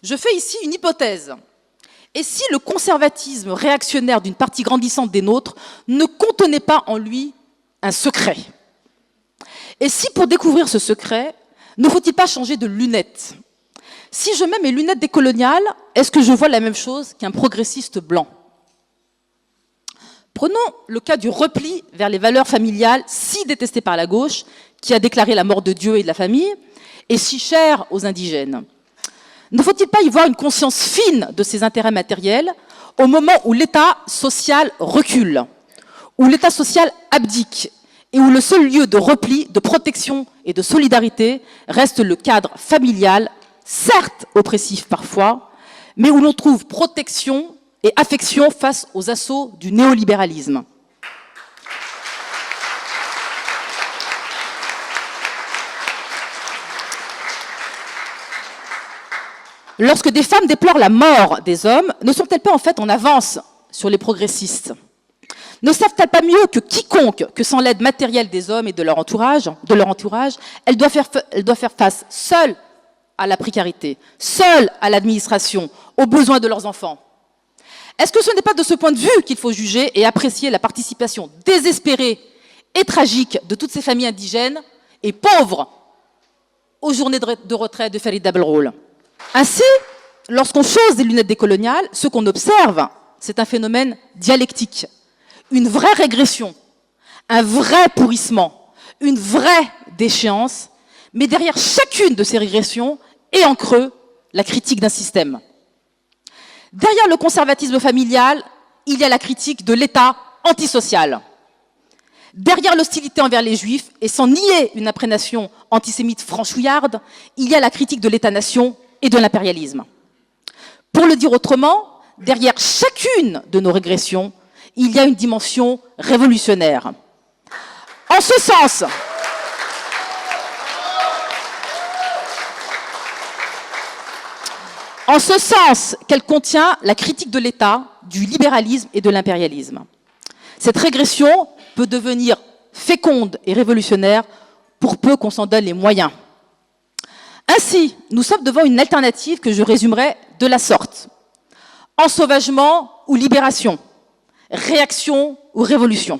Je fais ici une hypothèse. Et si le conservatisme réactionnaire d'une partie grandissante des nôtres ne contenait pas en lui un secret? Et si pour découvrir ce secret, ne faut-il pas changer de lunettes? Si je mets mes lunettes décoloniales, est-ce que je vois la même chose qu'un progressiste blanc? Prenons le cas du repli vers les valeurs familiales si détestées par la gauche, qui a déclaré la mort de Dieu et de la famille, et si chère aux indigènes. Ne faut-il pas y voir une conscience fine de ces intérêts matériels au moment où l'État social recule, où l'État social abdique, et où le seul lieu de repli, de protection et de solidarité reste le cadre familial, certes oppressif parfois, mais où l'on trouve protection et affection face aux assauts du néolibéralisme. Lorsque des femmes déplorent la mort des hommes, ne sont-elles pas en fait en avance sur les progressistes? Ne savent-elles pas mieux que quiconque que sans l'aide matérielle des hommes et de leur entourage, elles doivent faire face seules à la précarité, seules à l'administration, aux besoins de leurs enfants? Est-ce que ce n'est pas de ce point de vue qu'il faut juger et apprécier la participation désespérée et tragique de toutes ces familles indigènes et pauvres aux journées de retraite de Farida Belroul? Ainsi, lorsqu'on chausse des lunettes décoloniales, ce qu'on observe, c'est un phénomène dialectique, une vraie régression, un vrai pourrissement, une vraie déchéance, mais derrière chacune de ces régressions est en creux la critique d'un système. Derrière le conservatisme familial, il y a la critique de l'État antisocial. Derrière l'hostilité envers les Juifs, et sans nier une imprégnation antisémite franchouillarde, il y a la critique de l'État-nation et de l'impérialisme. Pour le dire autrement, derrière chacune de nos régressions, il y a une dimension révolutionnaire. En ce sens qu'elle contient la critique de l'État, du libéralisme et de l'impérialisme. Cette régression peut devenir féconde et révolutionnaire pour peu qu'on s'en donne les moyens. Ainsi, nous sommes devant une alternative que je résumerai de la sorte. Ensauvagement ou libération, réaction ou révolution.